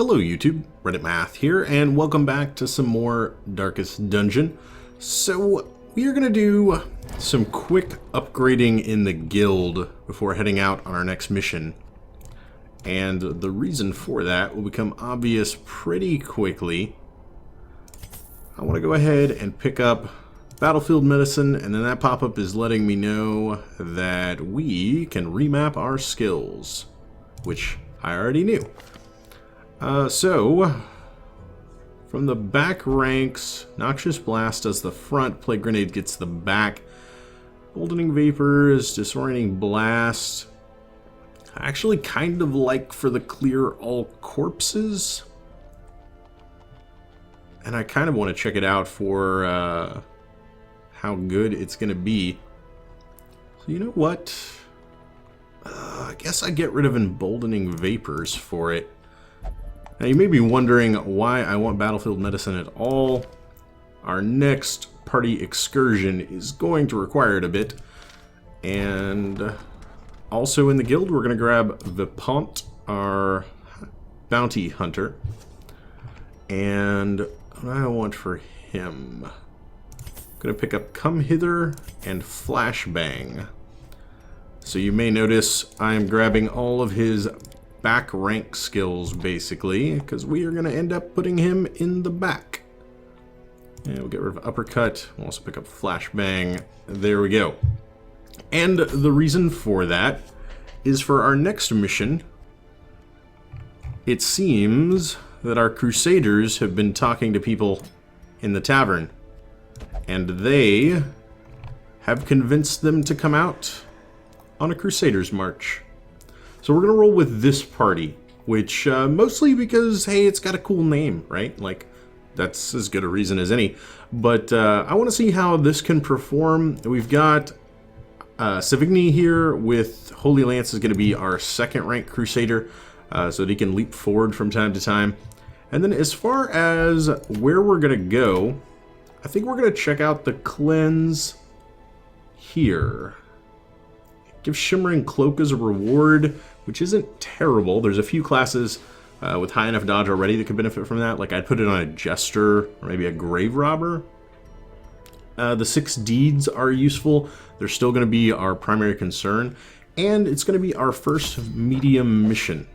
Hello YouTube, Reddit Math here, and welcome back to some more Darkest Dungeon. So, we are going to do some quick upgrading in the guild before heading out on our next mission. And the reason for that will become obvious pretty quickly. I want to go ahead and pick up Battlefield Medicine, and then that pop-up is letting me know that we can remap our skills, which I already knew. So, from the back ranks, Noxious Blast does the front, Plague Grenade gets the back, Boldening Vapors, Disorienting Blast. I actually kind of like for the Clear All Corpses. And I kind of want to check it out for how good it's going to be. So you know what? I guess I get rid of Emboldening Vapors for it. Now you may be wondering why I want Battlefield Medicine at all. Our next party excursion is going to require it a bit. And also in the guild we're going to grab Vipont, our bounty hunter. And what do I want for him? I'm going to pick up Come Hither and Flashbang. So you may notice I'm grabbing all of his back rank skills, basically, because we are going to end up putting him in the back. And we'll get rid of Uppercut. We'll also pick up Flashbang. There we go. And the reason for that is for our next mission. It seems that our Crusaders have been talking to people in the tavern, and they have convinced them to come out on a Crusaders march. So we're going to roll with this party, which mostly because, hey, it's got a cool name, right? Like, that's as good a reason as any. But I want to see how this can perform. We've got Sauvigni here with Holy Lance is going to be our second rank Crusader, so that he can leap forward from time to time. And then as far as where we're going to go, I think we're going to check out the cleanse here. Give Shimmering Cloak as a reward, which isn't terrible. There's a few classes with high enough dodge already that could benefit from that. Like I'd put it on a Jester or maybe a Grave Robber. The 6 deeds are useful. They're still going to be our primary concern. And it's going to be our first medium mission.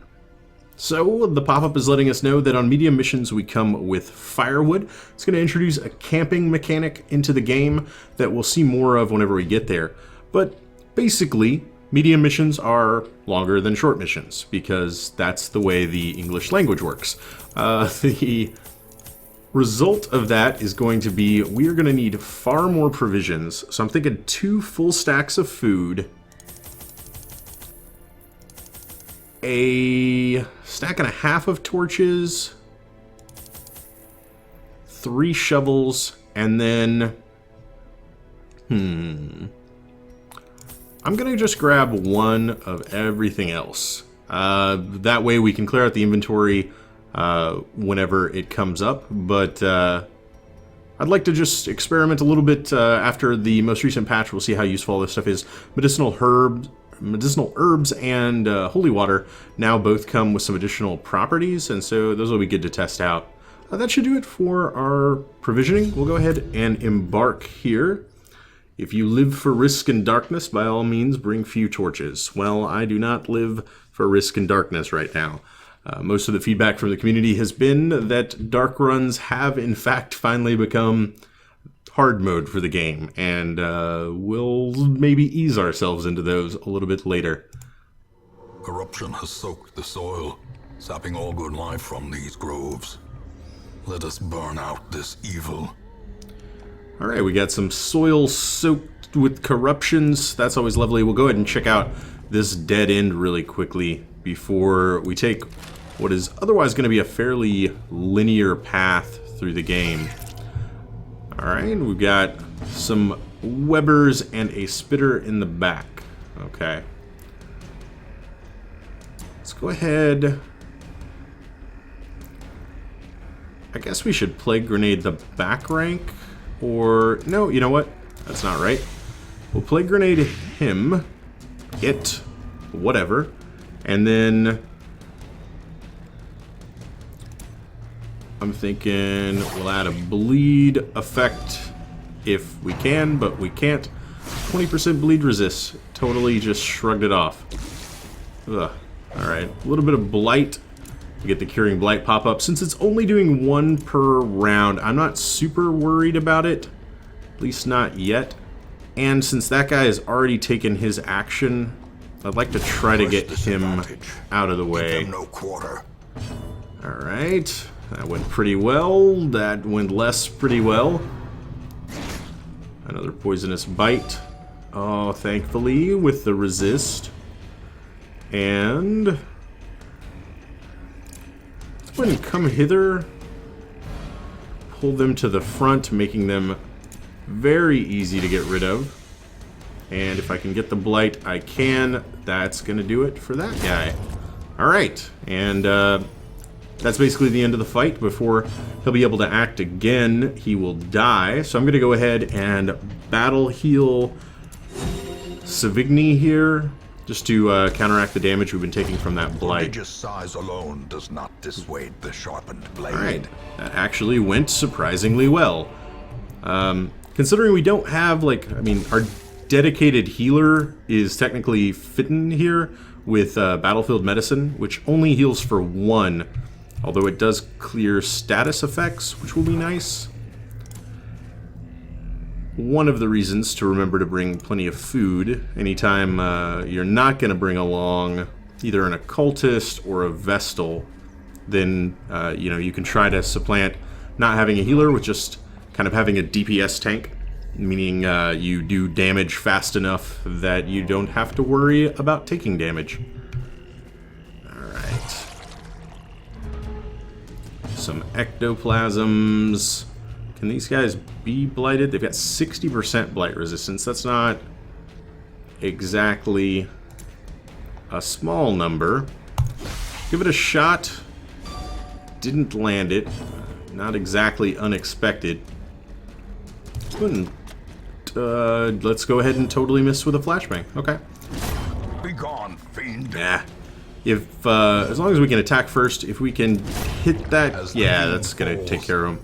So the pop-up is letting us know that on medium missions we come with firewood. It's going to introduce a camping mechanic into the game that we'll see more of whenever we get there. But basically, medium missions are longer than short missions, because that's the way the English language works. The result of that is going to be we are going to need far more provisions. So I'm thinking 2 full stacks of food, a stack and a half of torches, 3 shovels, and then I'm going to just grab 1 of everything else. That way we can clear out the inventory whenever it comes up. But I'd like to just experiment a little bit after the most recent patch. We'll see how useful all this stuff is. Medicinal herbs and holy water now both come with some additional properties, and so those will be good to test out. That should do it for our provisioning. We'll go ahead and embark here. If you live for risk and darkness, by all means, bring few torches. Well, I do not live for risk and darkness right now. Most of the feedback from the community has been that dark runs have, in fact, finally become hard mode for the game, and we'll maybe ease ourselves into those a little bit later. Corruption has soaked the soil, sapping all good life from these groves. Let us burn out this evil. Alright, we got some soil soaked with corruptions. That's always lovely. We'll go ahead and check out this dead end really quickly before we take what is otherwise going to be a fairly linear path through the game. Alright, we've got some Webbers and a Spitter in the back. Okay. Let's go ahead. I guess we should Plague Grenade the back rank. Or, no, you know what? That's not right. We'll Plague Grenade him. It. Whatever. And then I'm thinking we'll add a bleed effect if we can, but we can't. 20% bleed resist. Totally just shrugged it off. Ugh. Alright, a little bit of blight. We get the curing blight pop up. Since it's only doing 1 per round, I'm not super worried about it. At least not yet. And since that guy has already taken his action, I'd like to try to get him out of the way. Alright, that went pretty well. That went less pretty well. Another poisonous bite. Oh, thankfully, with the resist. And let's go ahead and come hither. Pull them to the front, making them very easy to get rid of. And if I can get the blight, I can. That's going to do it for that guy. Alright, and that's basically the end of the fight. Before he'll be able to act again, he will die. So I'm going to go ahead and battle heal Sauvigni here, just to counteract the damage we've been taking from that blight. Prodigious size alone does not dissuade the sharpened blade. Alright, that actually went surprisingly well. Considering we don't have, like, I mean, our dedicated healer is technically Fitton here with Battlefield Medicine, which only heals for 1, although it does clear status effects, which will be nice. One of the reasons to remember to bring plenty of food anytime you're not going to bring along either an occultist or a vestal, then you know, you can try to supplant not having a healer with just kind of having a DPS tank, meaning you do damage fast enough that you don't have to worry about taking damage. Alright. Some ectoplasms. Can these guys be blighted? They've got 60% blight resistance. That's not exactly a small number. Give it a shot. Didn't land it. Not exactly unexpected. Let's go ahead and totally miss with a flashbang. Okay. Be gone, fiend. Nah. If as long as we can attack first, if we can hit that, yeah, that's gonna take care of him.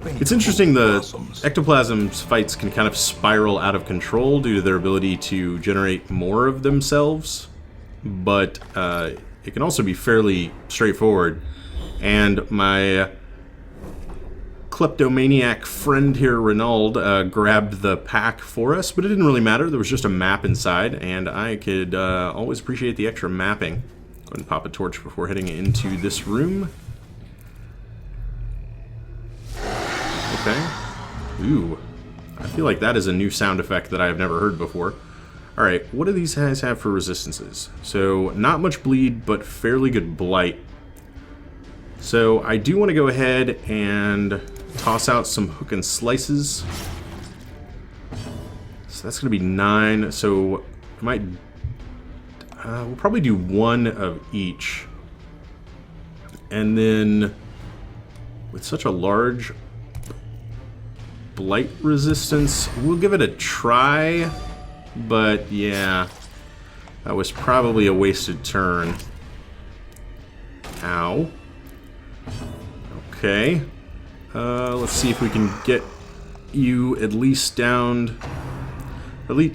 It's interesting, the ectoplasms fights can kind of spiral out of control due to their ability to generate more of themselves, but it can also be fairly straightforward. And my kleptomaniac friend here, Renauld, grabbed the pack for us, but it didn't really matter. There was just a map inside, and I could always appreciate the extra mapping. Go ahead and pop a torch before heading into this room. Okay. Ooh. I feel like that is a new sound effect that I have never heard before. Alright, what do these guys have for resistances? So, not much bleed, but fairly good blight. So, I do want to go ahead and toss out some hook and slices. So that's going to be 9. So, I might... we'll probably do 1 of each. And then, with such a large blight resistance, we'll give it a try, but yeah, that was probably a wasted turn. Ow. Okay. Let's see if we can get you at least down.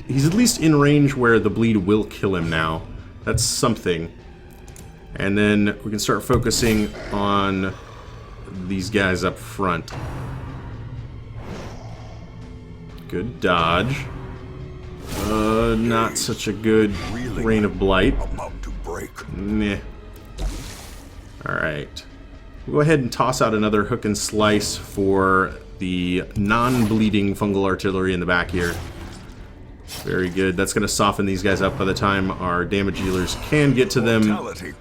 He's at least in range where the bleed will kill him now. That's something. And then we can start focusing on these guys up front. Good dodge. Not such a good rain of blight. About to break. Meh. Alright. We'll go ahead and toss out another hook and slice for the non-bleeding fungal artillery in the back here. Very good. That's going to soften these guys up by the time our damage dealers can get to them.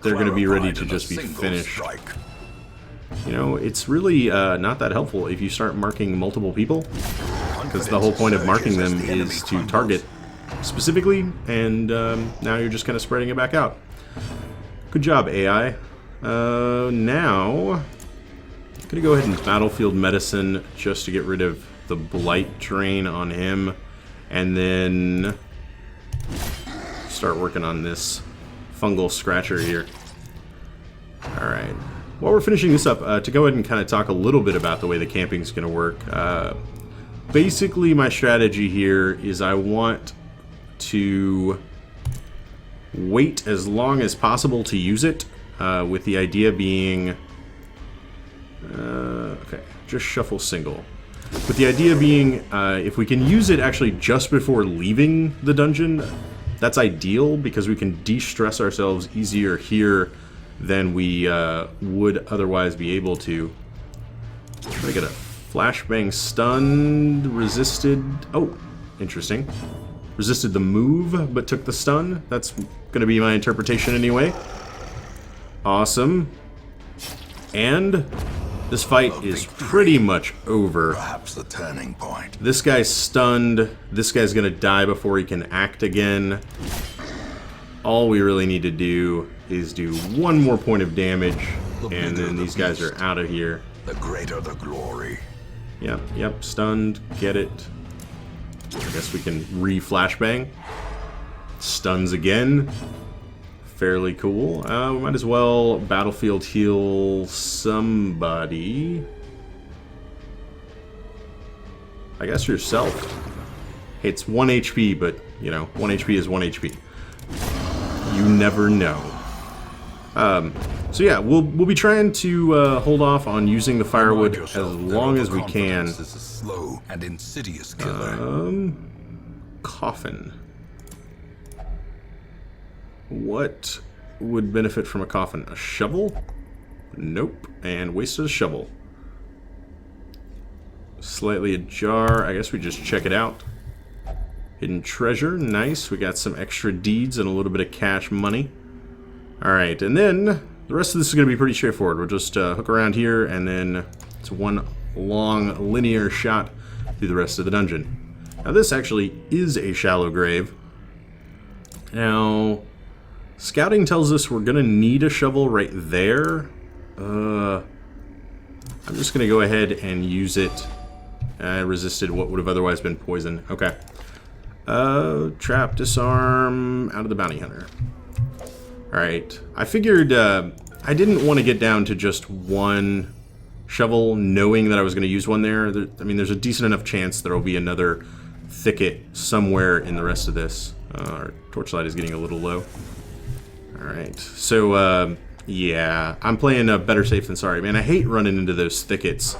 They're going to be ready to just be finished. You know, it's really not that helpful if you start marking multiple people, because the whole point of marking them is to target specifically, and now you're just kind of spreading it back out. Good job, AI. Now, I'm going to go ahead and Battlefield Medicine just to get rid of the blight drain on him, and then start working on this fungal scratcher here. Alright. while we're finishing this up, to go ahead and kind of talk a little bit about the way the camping is going to work. Basically, my strategy here is I want to wait as long as possible to use it, with the idea being... okay, just shuffle single. With the idea being, if we can use it actually just before leaving the dungeon, that's ideal, because we can de-stress ourselves easier here than we would otherwise be able to. Try to get a flashbang stunned, resisted... Oh, interesting. Resisted the move, but took the stun. That's going to be my interpretation anyway. Awesome. And this fight is pretty much over. Perhaps the turning point. This guy's stunned. This guy's going to die before he can act again. All we really need to do is do one more point of damage, and then these guys are out of here. The greater the glory. Yep, stunned. Get it. I guess we can re-flashbang. Stuns again. Fairly cool. We might as well battlefield heal somebody. I guess yourself. Hey, it's 1 HP, but, you know, 1 HP is 1 HP. You never know. So yeah, we'll be trying to hold off on using the firewood as long as we can. This is a slow and insidious killer. Coffin. What would benefit from a coffin? A shovel? Nope. And wasted a shovel. Slightly ajar. I guess we just check it out. Hidden treasure. Nice. We got some extra deeds and a little bit of cash money. Alright, and then the rest of this is going to be pretty straightforward. We'll just hook around here, and then it's one long linear shot through the rest of the dungeon. Now this actually is a shallow grave. Now, scouting tells us we're going to need a shovel right there. I'm just going to go ahead and use it. I resisted what would have otherwise been poison. Okay. Trap, disarm, out of the bounty hunter. Alright. I figured I didn't want to get down to just one shovel, knowing that I was going to use one there. I mean, there's a decent enough chance there will be another thicket somewhere in the rest of this. Our torchlight is getting a little low. Alright. So, yeah. I'm playing better safe than sorry. Man, I hate running into those thickets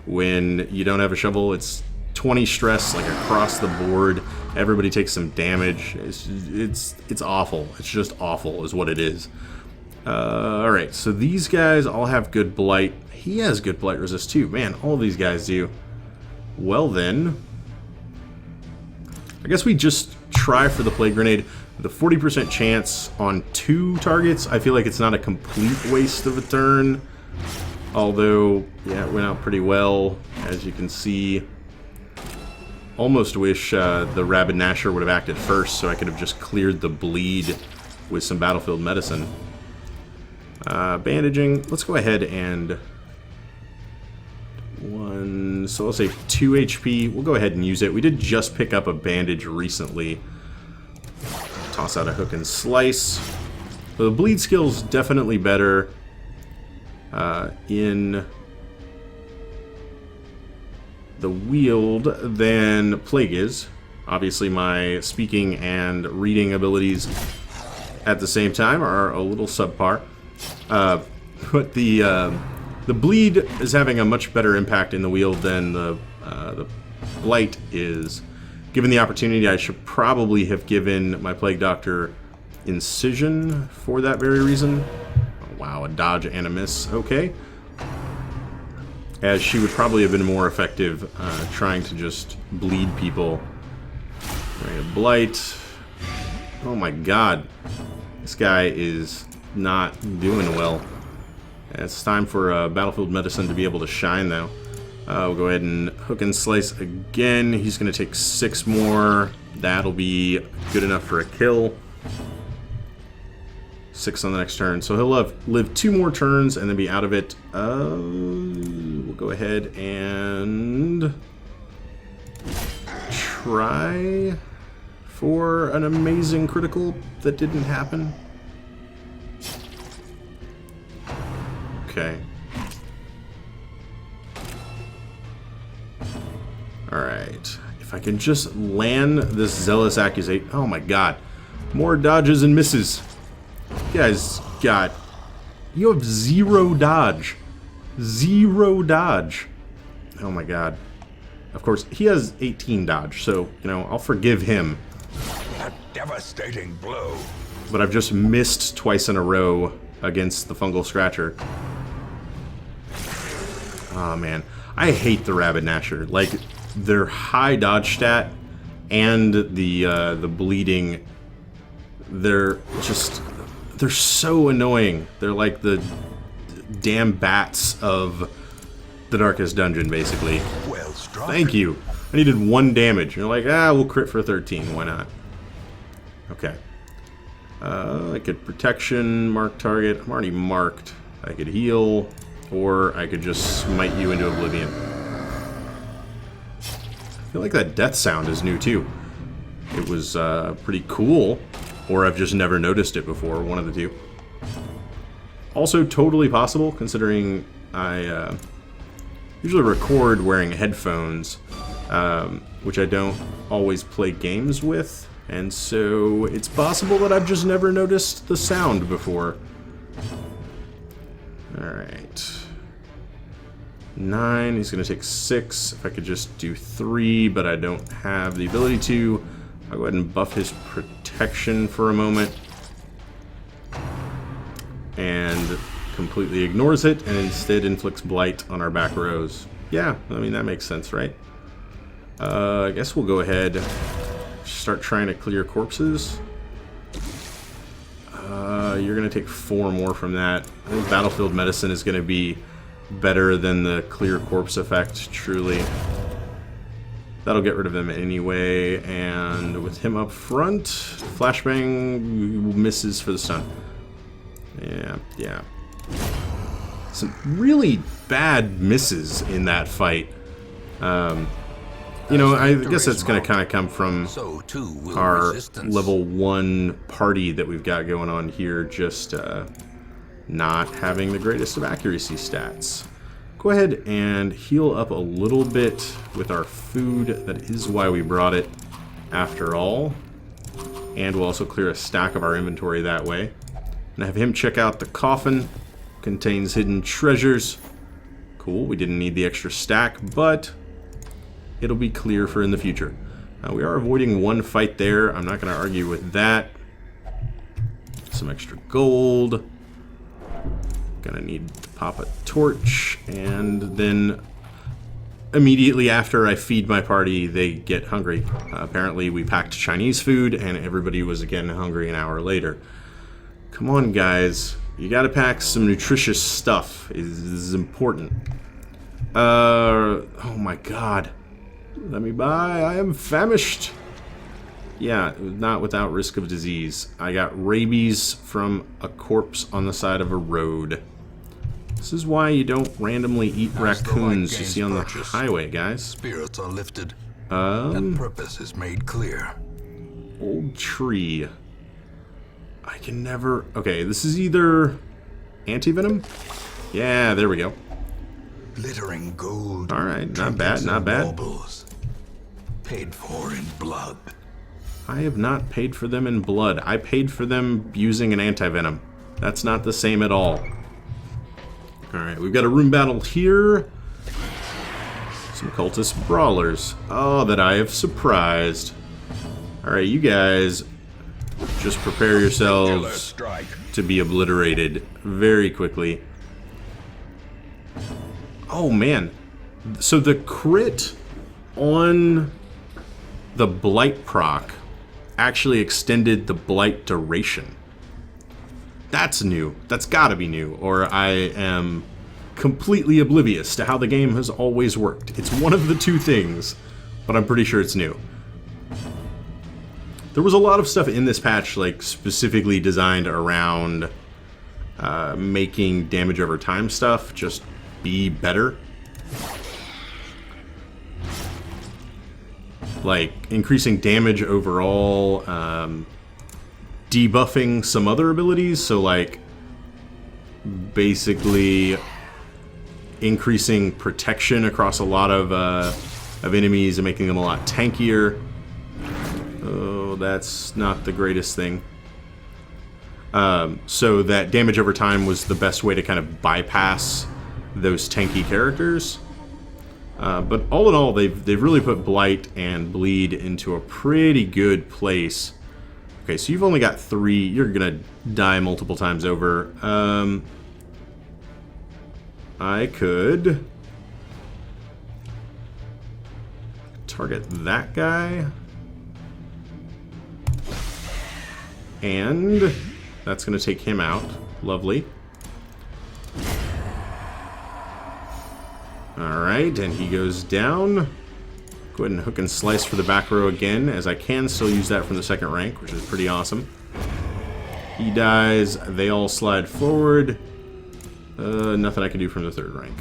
when you don't have a shovel. It's 20 stress, like, across the board. Everybody takes some damage. It's awful. It's just awful is what it is. Alright, so these guys all have good blight. He has good blight resist too. Man, all of these guys do. Well then, I guess we just try for the plague grenade. The 40% chance on 2 targets, I feel like it's not a complete waste of a turn. Although, yeah, it went out pretty well, as you can see. Almost wish the Rapid Gnasher would have acted first, so I could have just cleared the bleed with some battlefield medicine. Bandaging. Let's go ahead and... so let's say 2 HP. We'll go ahead and use it. We did just pick up a bandage recently. Toss out a hook and slice. The bleed skill's definitely better in the Weald than Plague is. Obviously my speaking and reading abilities at the same time are a little subpar. But the bleed is having a much better impact in the Weald than the blight is. Given the opportunity, I should probably have given my Plague Doctor Incision for that very reason. Oh, wow, a dodge and a miss. Okay. As she would probably have been more effective trying to just bleed people. Right, blight. Oh my god. This guy is not doing well. It's time for battlefield medicine to be able to shine, though. We'll go ahead and hook and slice again. He's going to take 6 more. That'll be good enough for a kill. 6 on the next turn. So he'll live 2 more turns and then be out of it. We'll go ahead and try for an amazing critical that didn't happen. Okay. Alright. If I can just land this zealous accusation. Oh my god. More dodges and misses. You guys got... You have 0 dodge. 0 dodge. Oh my god. Of course, he has 18 dodge, so, you know, I'll forgive him. A devastating blow. But I've just missed twice in a row against the fungal scratcher. Oh man. I hate the Rapid Gnasher. Like, their high dodge stat and the bleeding, they're so annoying. They're like the damn bats of the Darkest Dungeon, basically. Well struck. Thank you. I needed 1 damage. You're like, we'll crit for 13. Why not? Okay. I could protection, mark target. I'm already marked. I could heal, or I could just smite you into oblivion. I feel like that death sound is new too. It was pretty cool, or I've just never noticed it before, one of the two. Also totally possible, considering I usually record wearing headphones, which I don't always play games with, and so it's possible that I've just never noticed the sound before. Alright. 9, he's going to take 6. If I could just do 3, but I don't have the ability to, I'll go ahead and buff his protection for a moment. And completely ignores it, and instead inflicts blight on our back rows. Yeah, I mean, that makes sense, right? I guess we'll go ahead, start trying to clear corpses. You're going to take 4 more from that. I think Battlefield Medicine is going to be better than the clear corpse effect, truly. That'll get rid of them anyway, and with him up front, Flashbang misses for the stun. Yeah. Some really bad misses in that fight. You know, I guess that's going to kind of come from our level 1 party that we've got going on here, just not having the greatest of accuracy stats. Go ahead and heal up a little bit with our food. That is why we brought it, after all. And we'll also clear a stack of our inventory that way. And have him check out the coffin. Contains hidden treasures. Cool, we didn't need the extra stack, but it'll be clear for in the future. We are avoiding 1 fight there. I'm not going to argue with that. Some extra gold. Gonna need to pop a torch, and then immediately after I feed my party, they get hungry. Apparently we packed Chinese food, and everybody was again hungry an hour later. Come on, guys. You gotta pack some nutritious stuff. This is important. Oh my god. Let me by. I am famished. Yeah, not without risk of disease. I got rabies from a corpse on the side of a road. This is why you don't randomly eat raccoons you see on the highway, guys. Spirits are lifted, and purpose is made clear. Old tree. I can never... Okay, this is either anti-venom? Yeah, there we go. Glittering gold. Alright, not bad, not bad. Baubles, paid for in blood. I have not paid for them in blood. I paid for them using an anti-venom. That's not the same at all. Alright, we've got a room battle here. Some cultist brawlers. Oh, that I have surprised. Alright, you guys just prepare yourselves to be obliterated very quickly. Oh, man. So the crit on the blight proc actually extended the blight duration. That's new. That's gotta be new, or I am completely oblivious to how the game has always worked. It's one of the two things, but I'm pretty sure it's new. There was a lot of stuff in this patch, like, specifically designed around making damage over time stuff just be better. Like, increasing damage overall, debuffing some other abilities, so like, basically increasing protection across a lot of enemies and making them a lot tankier. Oh, that's not the greatest thing. So that damage over time was the best way to kind of bypass those tanky characters. But all in all, they've really put Blight and Bleed into a pretty good place. Okay, so you've only got 3. You're gonna die multiple times over. I could target that guy. And that's gonna take him out. Lovely. Alright, and he goes down. Go ahead and hook and slice for the back row again, as I can still use that from the second rank, which is pretty awesome. He dies. They all slide forward. Nothing I can do from the third rank.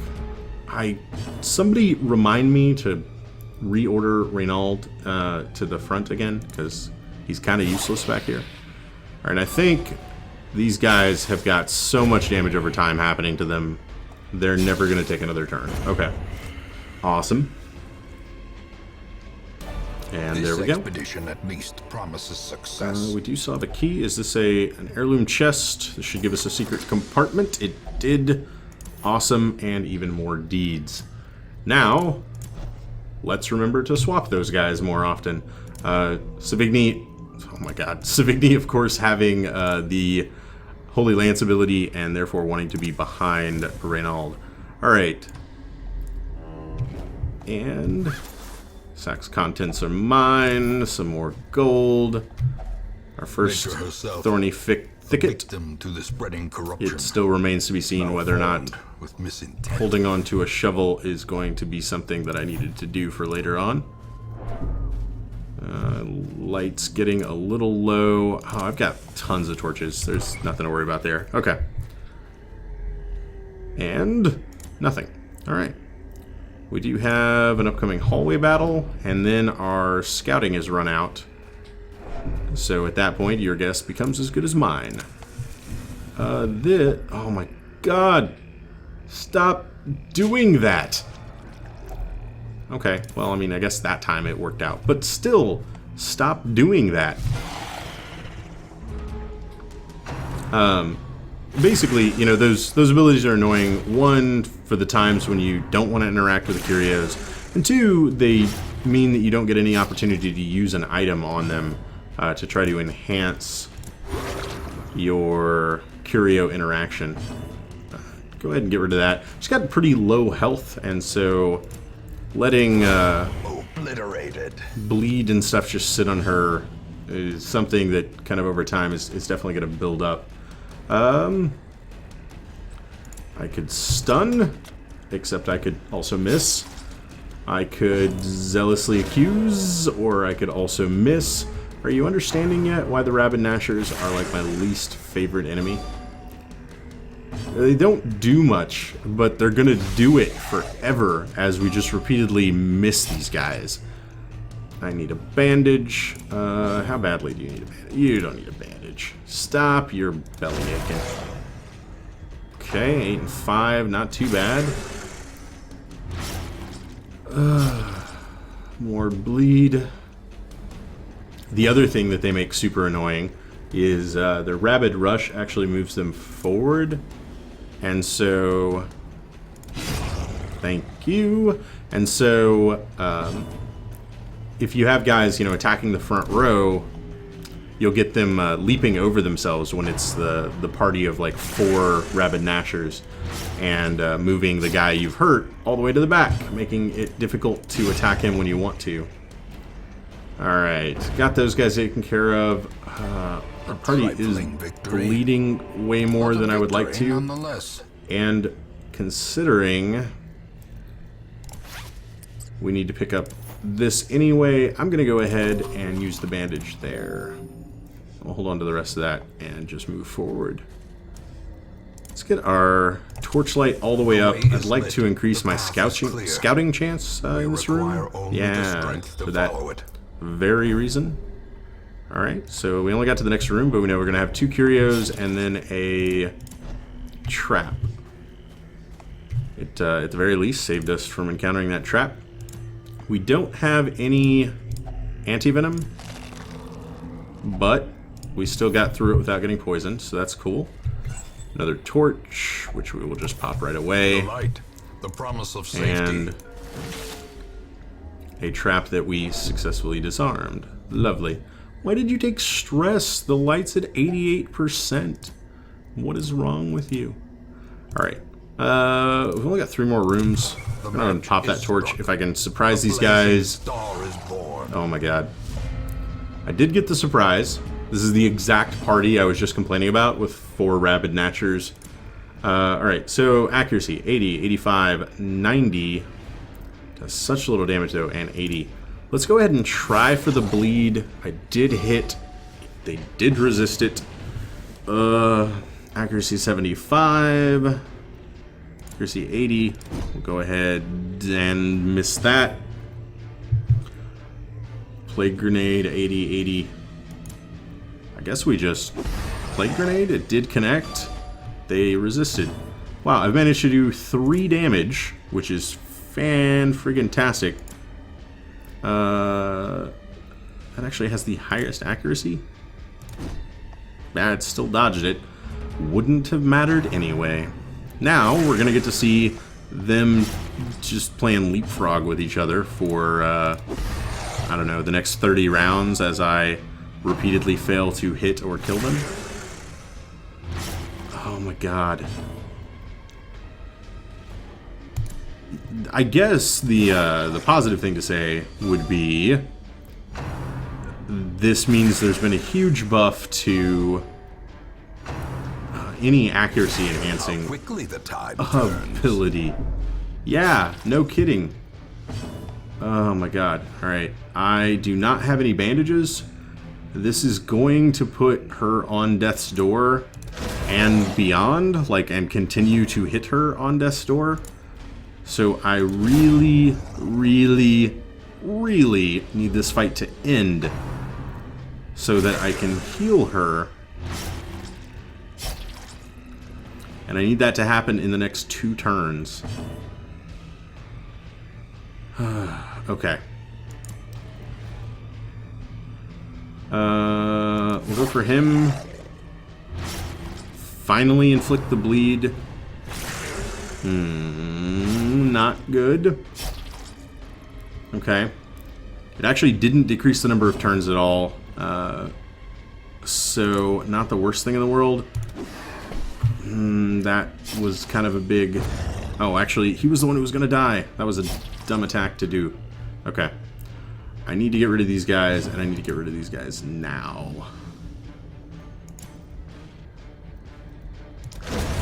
Somebody remind me to reorder Renauld to the front again, because he's kind of useless back here. Alright, I think these guys have got so much damage over time happening to them, they're never going to take another turn. Okay. Awesome. And there we go. This expedition at least promises success. We do still have a key. Is this an heirloom chest? This should give us a secret compartment. It did. Awesome, and even more deeds. Now, let's remember to swap those guys more often. Sauvigni, oh my god. Sauvigni, of course, having the Holy Lance ability and therefore wanting to be behind Renauld. Alright. And sack's contents are mine. Some more gold. Our first thorny thicket. To the spreading corruption. It still remains to be seen whether or not holding on to a shovel is going to be something that I needed to do for later on. Light's getting a little low. Oh, I've got tons of torches. There's nothing to worry about there. Okay. And nothing. Alright. We do have an upcoming hallway battle, and then our scouting is run out. So at that point, your guess becomes as good as mine. Oh my god! Stop doing that! Okay, well, I mean, I guess that time it worked out. But still, stop doing that. Basically, you know, those abilities are annoying. One, for the times when you don't want to interact with the curios. And two, they mean that you don't get any opportunity to use an item on them to try to enhance your curio interaction. Go ahead and get rid of that. She's got pretty low health, and so letting obliterated bleed and stuff just sit on her is something that kind of over time is definitely going to build up. I could stun, except I could also miss. I could zealously accuse, or I could also miss. Are you understanding yet why the Rapid Gnashers are like my least favorite enemy? They don't do much, but they're gonna do it forever as we just repeatedly miss these guys. I need a bandage. How badly do you need a bandage? You don't need a bandage. Stop your belly aching. Okay, 8 and 5, not too bad. More bleed. The other thing that they make super annoying is their Rapid Rush actually moves them forward. And so, thank you. And so, if you have guys, you know, attacking the front row, you'll get them leaping over themselves when it's the party of like 4 Rapid Gnashers and moving the guy you've hurt all the way to the back, making it difficult to attack him when you want to. Alright, got those guys taken care of. Our party is bleeding way more than I would like to. And considering we need to pick up this anyway, I'm going to go ahead and use the bandage there. I'll hold on to the rest of that and just move forward. Let's get our torchlight all the way up. I'd like to increase my scouting chance in this room. Yeah, for that very reason. Alright, so we only got to the next room, but we know we're going to have 2 curios and then a trap. It, at the very least, saved us from encountering that trap. We don't have any anti-venom, but we still got through it without getting poisoned, so that's cool. Another torch, which we will just pop right away. The light, the promise of safety. And a trap that we successfully disarmed. Lovely. Why did you take stress? The light's at 88%. What is wrong with you? Alright. We've only got 3 more rooms. I'm gonna pop that torch if I can surprise these guys. Oh my god. I did get the surprise. This is the exact party I was just complaining about with 4 Rapid Gnashers. Alright, so accuracy 80, 85, 90. Does such little damage though, and 80. Let's go ahead and try for the bleed. I did hit. They did resist it. Accuracy 75. Accuracy 80. We'll go ahead and miss that. Plague grenade 80, 80. I guess we just plague grenade. It did connect. They resisted. Wow, I've managed to do 3 damage, which is fan-friggin-tastic. That actually has the highest accuracy. It still dodged it. Wouldn't have mattered anyway. Now we're gonna get to see them just playing leapfrog with each other for I don't know, the next 30 rounds as I repeatedly fail to hit or kill them. Oh my god. I guess the positive thing to say would be this means there's been a huge buff to any accuracy enhancing How quickly the tide turns. ability. Yeah, no kidding. Oh my god. Alright, I do not have any bandages. This is going to put her on death's door and beyond, like, and continue to hit her on death's door. So I really, really, really need this fight to end so that I can heal her. And I need that to happen in the next 2 turns. Okay. We'll go for him. Finally inflict the bleed. Not good. Okay. It actually didn't decrease the number of turns at all. So, not the worst thing in the world. That was kind of a big... Oh, actually, he was the one who was going to die. That was a dumb attack to do. Okay. I need to get rid of these guys, and I need to get rid of these guys now.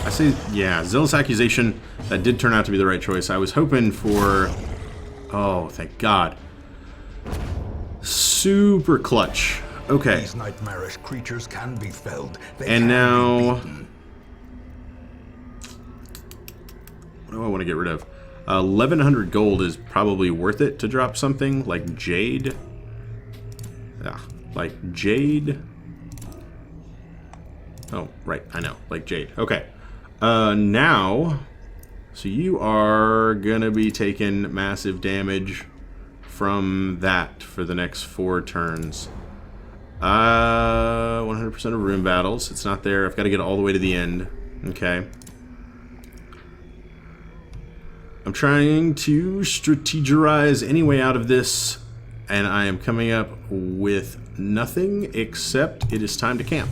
I say, yeah, Zealous Accusation, that did turn out to be the right choice. I was hoping for... Oh, thank God. Super clutch. Okay. These nightmarish creatures can be felled. They And can now... be beaten. What do I want to get rid of? 1,100 gold is probably worth it to drop something like Jade. Yeah, like Jade. Oh, right, I know, like Jade. Okay. Now, so you are gonna be taking massive damage from that for the next 4 turns. 100% of room battles. It's not there. I've got to get all the way to the end. Okay. I'm trying to strategize any way out of this, and I am coming up with nothing except it is time to camp.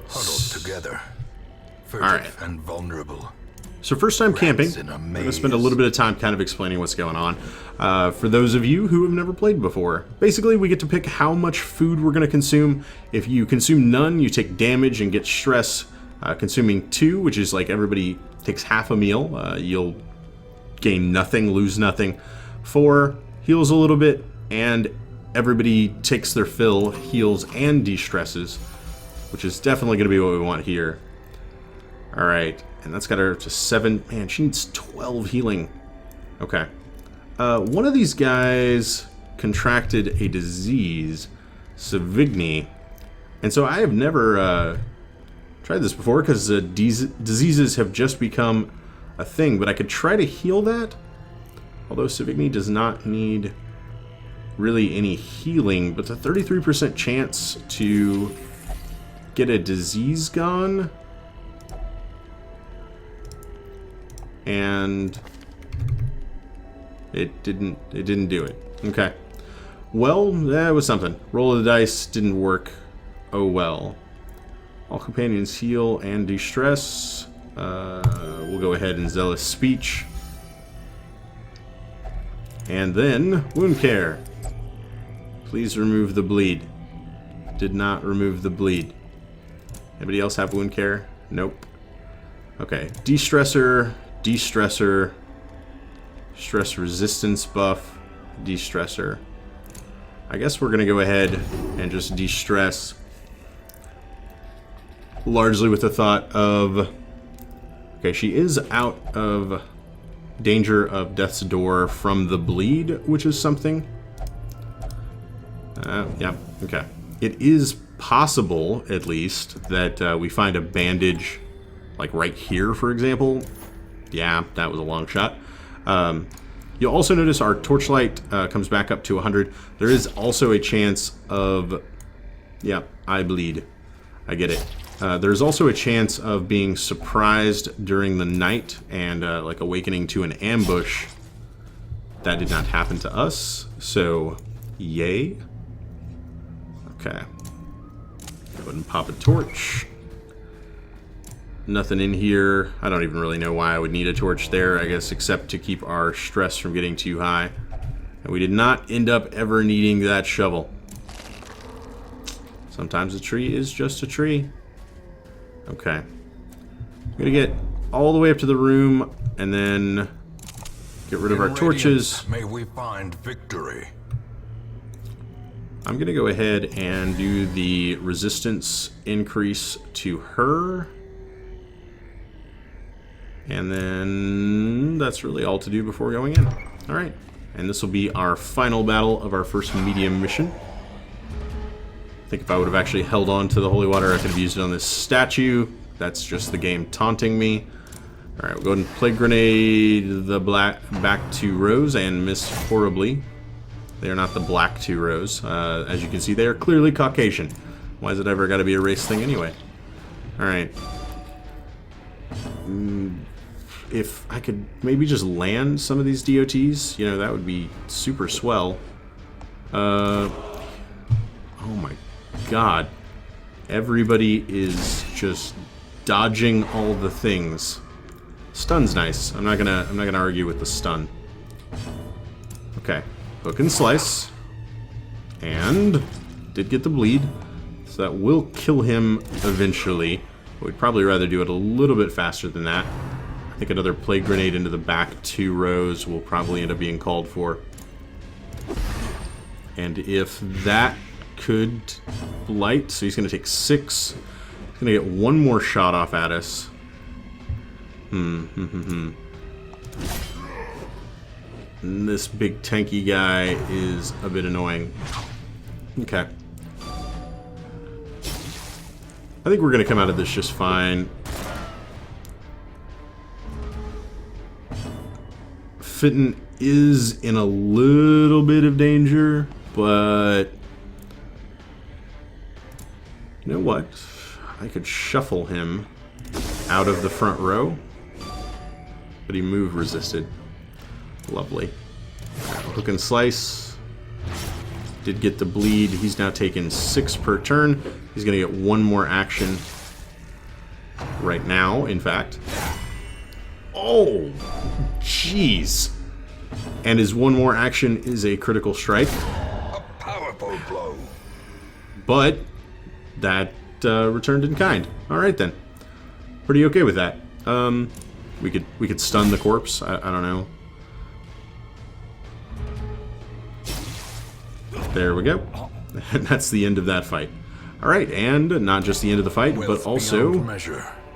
Huddled together, furtive Alright. and vulnerable. So first time camping, in a I'm going to spend a maze. little bit of time kind of explaining what's going on. For those of you who have never played before, basically we get to pick how much food we're going to consume. If you consume none, you take damage and get stress. Consuming 2, which is like everybody takes half a meal, you'll gain nothing, lose nothing. 4, heals a little bit, and everybody takes their fill, heals and de-stresses, which is definitely going to be what we want here. Alright, and that's got her to 7. Man, she needs 12 healing. Okay. One of these guys contracted a disease, Sauvigni, and so I have never... tried this before because diseases have just become a thing, but I could try to heal that. Although Sauvigni does not need really any healing, but the 33% chance to get a disease gone. And it didn't do it. Okay. Well, that was something. Roll of the dice didn't work. Oh well. All companions heal and de-stress. We'll go ahead and zealous speech. And then wound care. Please remove the bleed. Did not remove the bleed. Anybody else have wound care? Nope. Okay. De-stressor, de-stressor, stress resistance buff, de-stressor. I guess we're going to go ahead and just de-stress. Largely with the thought of... Okay, she is out of danger of death's door from the bleed, which is something. Yeah, okay. It is possible, at least, that we find a bandage, like right here, for example. Yeah, that was a long shot. You'll also notice our torchlight comes back up to 100. There is also a chance of... Yeah, I bleed. I get it. There's also a chance of being surprised during the night and like awakening to an ambush. That did not happen to us, so yay. Okay. Go ahead and pop a torch. Nothing in here. I don't even really know why I would need a torch there, I guess, except to keep our stress from getting too high. And we did not end up ever needing that shovel. Sometimes a tree is just a tree. Okay. I'm gonna get all the way up to the room and then get rid of our torches. May we find victory. I'm gonna go ahead and do the resistance increase to her. And then that's really all to do before going in. Alright. And this will be our final battle of our first medium mission. I think if I would have actually held on to the holy water, I could have used it on this statue. That's just the game taunting me. Alright, we'll go ahead and plague grenade the back 2 rows and miss horribly. They are not the black 2 rows. As you can see, they are clearly Caucasian. Why is it ever got to be a race thing anyway? Alright. If I could maybe just land some of these DOTs, you know, that would be super swell. Oh my god. Everybody is just dodging all the things. Stun's nice. I'm not gonna argue with the stun. Okay. Hook and slice. And did get the bleed. So that will kill him eventually. But we'd probably rather do it a little bit faster than that. I think another plague grenade into the back 2 rows will probably end up being called for. And if that could blight, so he's going to take 6. He's going to get 1 more shot off at us. And this big tanky guy is a bit annoying. Okay. I think we're going to come out of this just fine. Fitton is in a little bit of danger, but you know what? I could shuffle him out of the front row, but he move resisted. Lovely. Hook and slice. Did get the bleed. He's now taken 6 per turn. He's going to get 1 more action right now, in fact. Oh, jeez. And his 1 more action is a critical strike. A powerful blow. But that returned in kind. All right then. Pretty okay with that. We could stun the corpse. I don't know. There we go. And that's the end of that fight. All right, and not just the end of the fight, but also going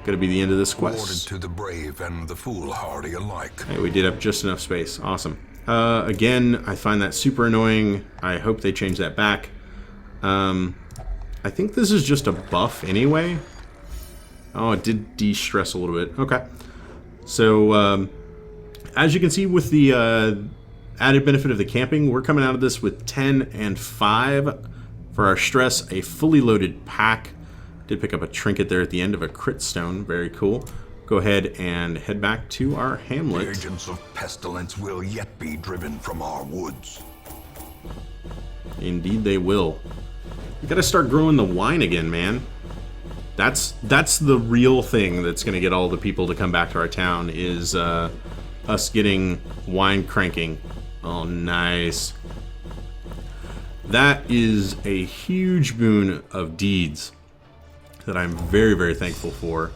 to be the end of this quest. To the brave and the foolhardy alike. Hey, we did have just enough space. Awesome. Again, I find that super annoying. I hope they change that back. I think this is just a buff anyway. Oh, it did de-stress a little bit. Okay. So, as you can see with the added benefit of the camping, we're coming out of this with 10 and 5 for our stress, a fully loaded pack. Did pick up a trinket there at the end of a crit stone, very cool. Go ahead and head back to our hamlet. The agents of pestilence will yet be driven from our woods. Indeed they will. We gotta start growing the wine again, man. That's the real thing that's gonna get all the people to come back to our town, is us getting wine cranking. Oh, nice. That is a huge boon of deeds that I'm very, very thankful for.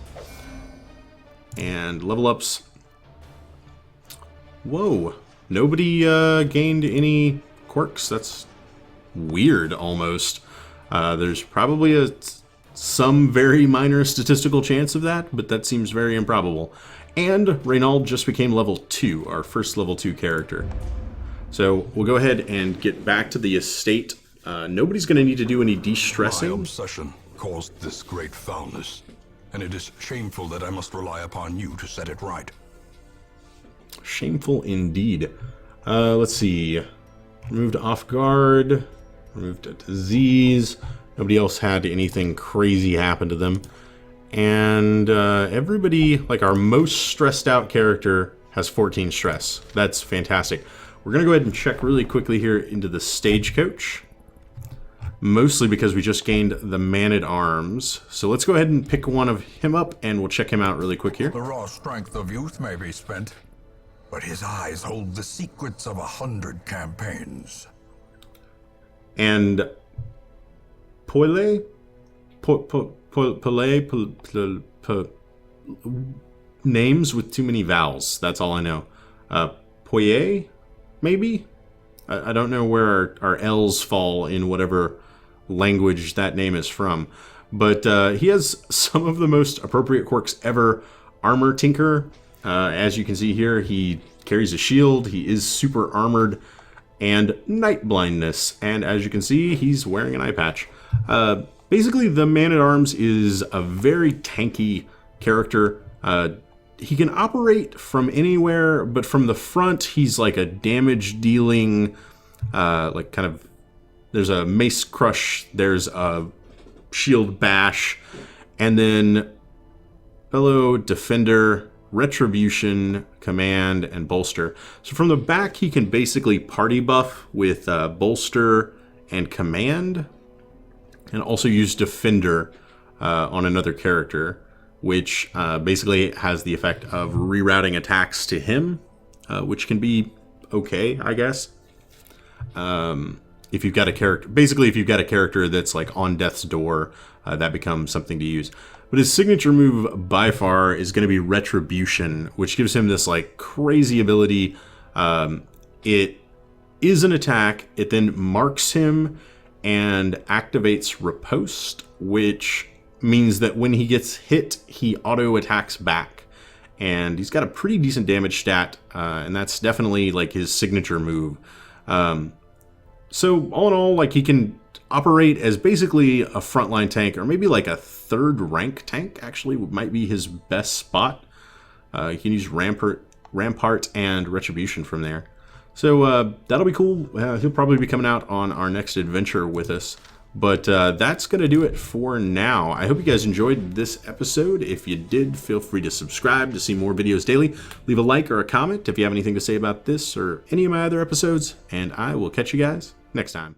And level ups. Whoa. Nobody gained any quirks. That's weird, almost. There's probably some very minor statistical chance of that, but that seems very improbable. And Renauld just became level 2, our first level 2 character. So we'll go ahead and get back to the estate. Nobody's going to need to do any de-stressing. My obsession caused this great foulness, and it is shameful that I must rely upon you to set it right. Shameful indeed. Let's see. Removed off guard. Removed a disease. Nobody else had anything crazy happen to them. And everybody, like our most stressed out character, has 14 stress. That's fantastic. We're going to go ahead and check really quickly here into the stagecoach. Mostly because we just gained the man-at-arms. So let's go ahead and pick one of him up, and we'll check him out really quick here. The raw strength of youth may be spent, but his eyes hold the secrets of 100 campaigns. And names with too many vowels. That's all I know. Poyer, maybe? I don't know where our L's fall in whatever language that name is from. But he has some of the most appropriate quirks ever. Armor Tinker. As you can see here, he carries a shield. He is super armored. And Night Blindness. And as you can see, he's wearing an eye patch. Basically, the Man-at-Arms is a very tanky character. He can operate from anywhere, but from the front, he's like a damage-dealing, like kind of... There's a Mace Crush, there's a Shield Bash, and then Fellow Defender, Retribution, Command, and Bolster. So from the back, he can basically party buff with Bolster and Command, and also use Defender on another character, which basically has the effect of rerouting attacks to him, which can be okay, I guess. If you've got a character, basically if you've got a character that's like on death's door, that becomes something to use. But his signature move by far is going to be Retribution, which gives him this like crazy ability. It is an attack. It then marks him and activates Riposte, which means that when he gets hit, he auto attacks back. And he's got a pretty decent damage stat, and that's definitely like his signature move. So all in all, like he can operate as basically a frontline tank, or maybe like a third rank tank, actually might be his best spot. He can use Rampart and Retribution from there. So that'll be cool. He'll probably be coming out on our next adventure with us. But that's going to do it for now. I hope you guys enjoyed this episode. If you did, feel free to subscribe to see more videos daily. Leave a like or a comment if you have anything to say about this or any of my other episodes. And I will catch you guys next time.